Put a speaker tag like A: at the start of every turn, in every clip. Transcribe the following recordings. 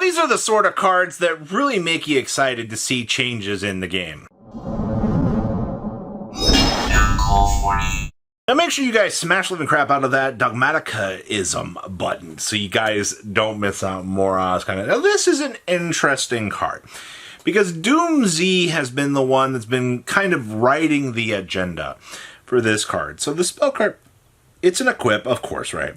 A: these are the sort of cards that really make you excited to see changes in the game. Now make sure you guys smash the living crap out of that Dogmatica-ism button so you guys don't miss out more on this kind of... Now this is an interesting card, because Doom Z has been the one that's been kind of writing the agenda for this card. So the spell card, it's an equip, of course, right?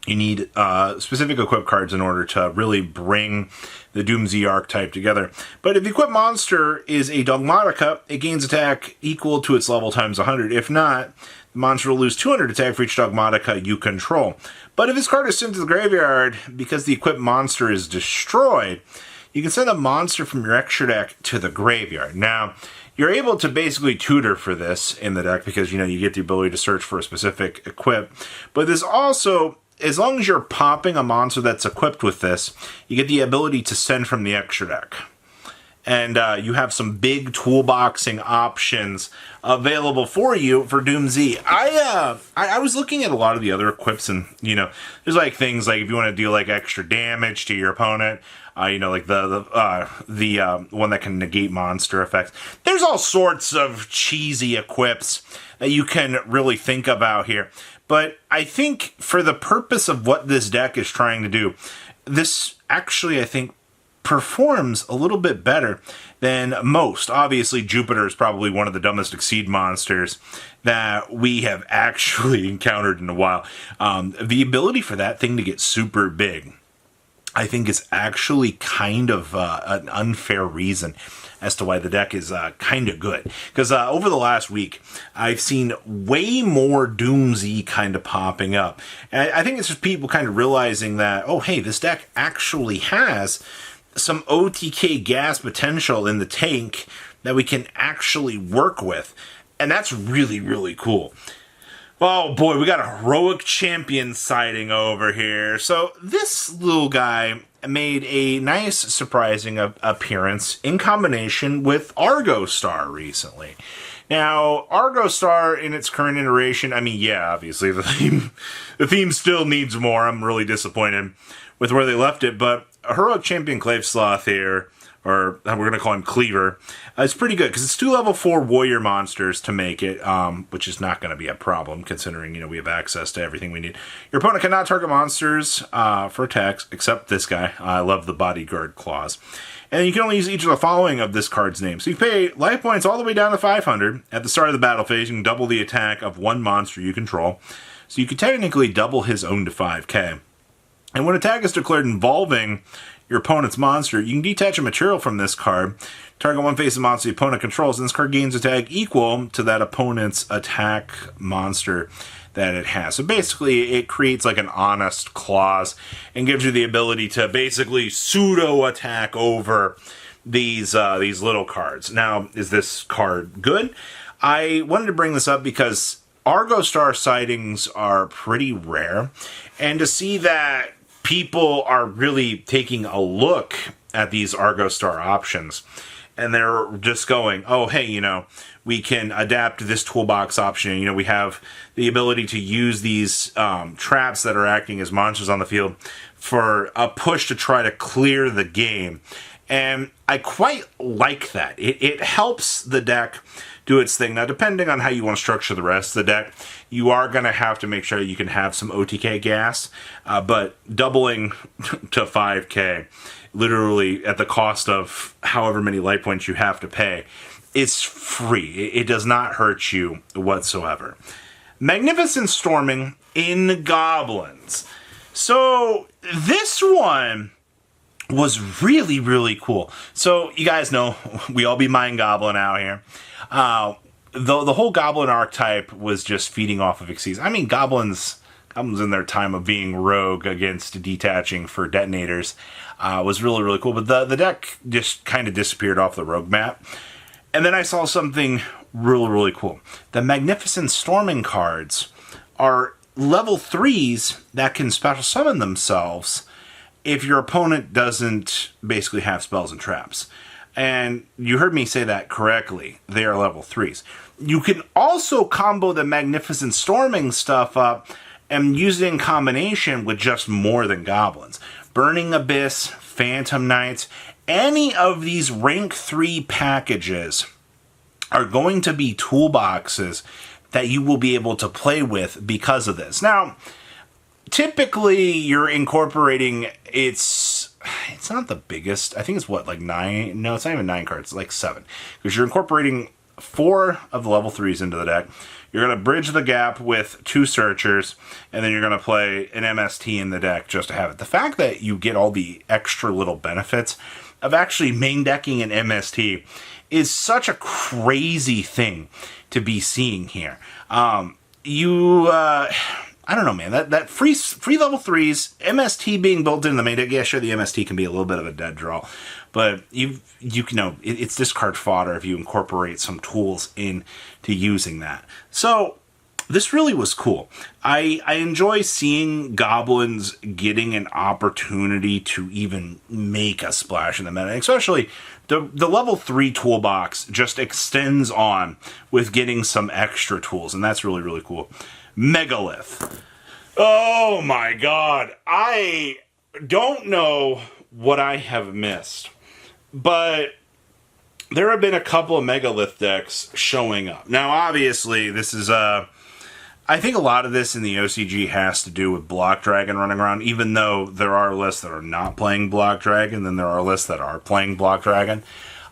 A: You need specific equip cards in order to really bring the Doom Z archetype together. But if the equip monster is a Dogmatica, it gains attack equal to its level times 100. If not, the monster will lose 200 attack for each Dogmatica you control. But if this card is sent to the graveyard because the equipped monster is destroyed, you can send a monster from your extra deck to the graveyard. Now, you're able to basically tutor for this in the deck because, you know, you get the ability to search for a specific equip. But this also, as long as you're popping a monster that's equipped with this, you get the ability to send from the extra deck. And you have some big toolboxing options available for you for Doom Z. I was looking at a lot of the other equips, and, you know, there's like things like if you want to deal like extra damage to your opponent, you know, like the one that can negate monster effects. There's all sorts of cheesy equips that you can really think about here. But I think for the purpose of what this deck is trying to do, this actually, I think, performs a little bit better than most. Obviously, Jupiter is probably one of the dumbest Exceed monsters that we have actually encountered in a while. The ability for that thing to get super big, I think, is actually kind of an unfair reason as to why the deck is kind of good. Because over the last week, I've seen way more Doom Z kind of popping up. And I think it's just people kind of realizing that, oh, hey, this deck actually has some OTK gas potential in the tank that we can actually work with. And that's really, really cool. Oh boy, we got a heroic champion sighting over here. So this little guy made a nice, surprising appearance in combination with Argo Star recently. Now, Argo Star in its current iteration, I mean, yeah, obviously the theme still needs more. I'm really disappointed with where they left it, but a heroic champion Clave Sloth here, or we're going to call him Cleaver, it's pretty good because it's 2 level 4 warrior monsters to make it, which is not going to be a problem considering, you know, we have access to everything we need. Your opponent cannot target monsters for attacks except this guy. I love the bodyguard clause. And you can only use each of the following of this card's name. So you pay life points all the way down to 500. At the start of the battle phase, you can double the attack of one monster you control. So you could technically double his own to 5k. And when attack is declared involving your opponent's monster, you can detach a material from this card, target one face of monster the opponent controls, and this card gains attack equal to that opponent's attack monster that it has. So basically, it creates like an honest clause and gives you the ability to basically pseudo-attack over these little cards. Now, is this card good? I wanted to bring this up because Argo Star sightings are pretty rare, and to see that people are really taking a look at these Argo Star options, and they're just going, oh, hey, you know, we can adapt this toolbox option. You know, we have the ability to use these traps that are acting as monsters on the field for a push to try to clear the game. And I quite like that. It helps the deck do its thing. Now, depending on how you want to structure the rest of the deck, you are going to have to make sure you can have some OTK gas, but doubling to 5k, literally at the cost of however many life points you have to pay, it's free. It does not hurt you whatsoever. Magnificent Storming in Goblins. So this one was really, really cool. So you guys know, we all be Mind Goblin out here. The whole Goblin archetype was just feeding off of Xyz. I mean, Goblins in their time of being rogue against detaching for detonators was really, really cool. But the deck just kind of disappeared off the rogue map. And then I saw something really, really cool. The Magnificent Storming cards are level 3s that can special summon themselves if your opponent doesn't basically have spells and traps. And you heard me say that correctly. They are level 3s. You can also combo the Magnificent Storming stuff up and use it in combination with just more than goblins. Burning Abyss, Phantom Knights, any of these rank 3 packages are going to be toolboxes that you will be able to play with because of this. Now, typically you're incorporating, it's not the biggest. I think it's what, like 9? No, it's not even 9 cards, like 7. Because you're incorporating 4 of the level 3s into the deck. You're going to bridge the gap with 2 searchers, and then you're going to play an MST in the deck just to have it. The fact that you get all the extra little benefits of actually main decking an MST is such a crazy thing to be seeing here. I don't know, man. That free level 3s, MST being built into the main deck. Yeah, sure, the MST can be a little bit of a dead draw, but you can know it's discard fodder if you incorporate some tools into using that. So this really was cool. I enjoy seeing goblins getting an opportunity to even make a splash in the meta, especially the level 3 toolbox just extends on with getting some extra tools, and that's really, really cool. Megalith. Oh my god. I don't know what I have missed, but there have been a couple of Megalith decks showing up. Now, obviously, this is I think a lot of this in the OCG has to do with Block Dragon running around, even though there are lists that are not playing Block Dragon, then there are lists that are playing Block Dragon.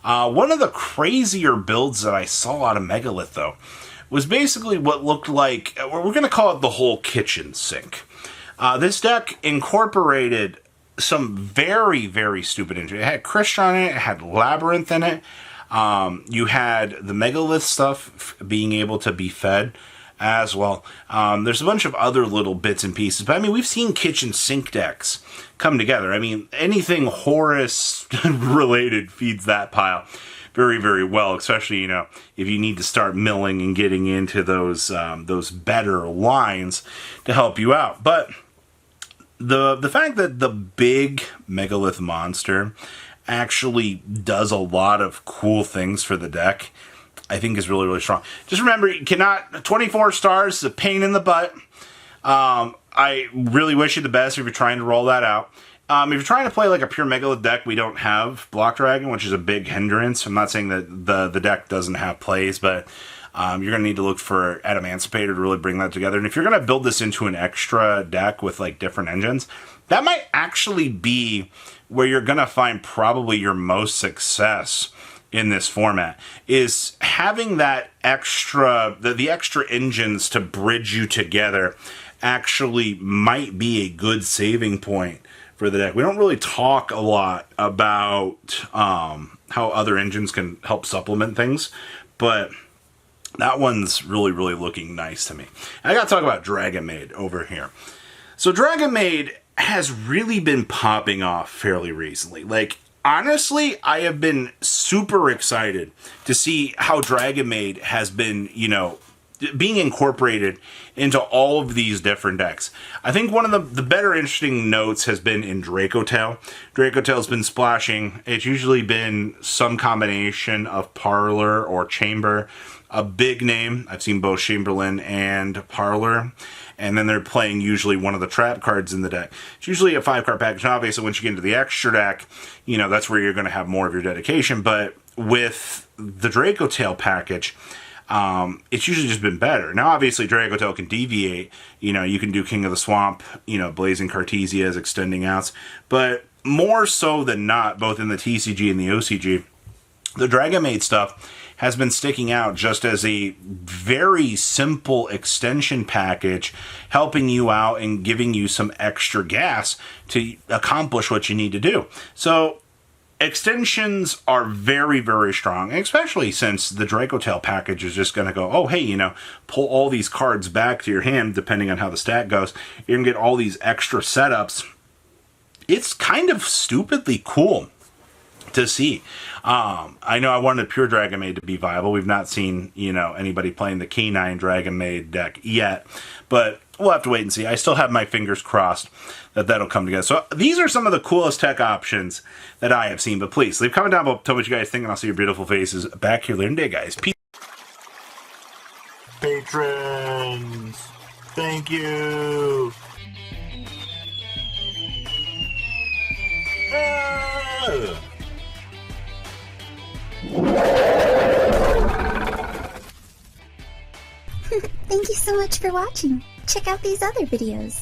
A: One of the crazier builds that I saw out of Megalith, though, was basically what looked like, we're going to call it the whole kitchen sink. This deck incorporated some very, very stupid injury. It had Christian in it, it had Labyrinth in it. You had the Megalith stuff being able to be fed as well. There's a bunch of other little bits and pieces, but I mean, we've seen kitchen sink decks come together. I mean, anything Horus related feeds that pile very, very well, especially, you know, if you need to start milling and getting into those better lines to help you out. But the fact that the big Megalith monster actually does a lot of cool things for the deck, I think is really, really strong. Just remember, you cannot, 24 stars is a pain in the butt. I really wish you the best if you're trying to roll that out. If you're trying to play like a pure Megalith deck, we don't have Block Dragon, which is a big hindrance. I'm not saying that the deck doesn't have plays, but you're going to need to look for Adamancipator to really bring that together. And if you're going to build this into an extra deck with like different engines, that might actually be where you're going to find probably your most success in this format, is having that extra, the extra engines to bridge you together actually might be a good saving point for the deck. We don't really talk a lot about how other engines can help supplement things, but that one's really, really looking nice to me. And I gotta talk about Dragon Maid over here. So Dragon Maid has really been popping off fairly recently. Like, honestly, I have been super excited to see how Dragon Maid has been, you know, being incorporated into all of these different decks. I think one of the better interesting notes has been in Dracotail. Dracotail's been splashing. It's usually been some combination of Parlor or Chamber. A big name, I've seen both Chamberlain and Parlor. And then they're playing usually one of the trap cards in the deck. It's usually a 5-card package. Now, obviously, once you get into the extra deck, you know, that's where you're going to have more of your dedication. But with the Dracotail package, it's usually just been better. Now, obviously, Dracotail can deviate. You know, you can do King of the Swamp, you know, Blazing Cartesias, extending outs. But more so than not, both in the TCG and the OCG, the Dragon Maid stuff has been sticking out just as a very simple extension package, helping you out and giving you some extra gas to accomplish what you need to do. So extensions are very, very strong, especially since the Dracotail package is just going to go, oh, hey, you know, pull all these cards back to your hand, depending on how the stat goes. You're going to get all these extra setups. It's kind of stupidly cool to see. I know I wanted Pure Dragon Maid to be viable. We've not seen, you know, anybody playing the K9 Dragon Maid deck yet, but we'll have to wait and see. I still have my fingers crossed that that'll come together. So these are some of the coolest tech options that I have seen, but please leave a comment down below, tell me what you guys think, and I'll see your beautiful faces back here later in the day, guys. Peace. Patrons, thank you.
B: Thank you so much for watching. Check out these other videos.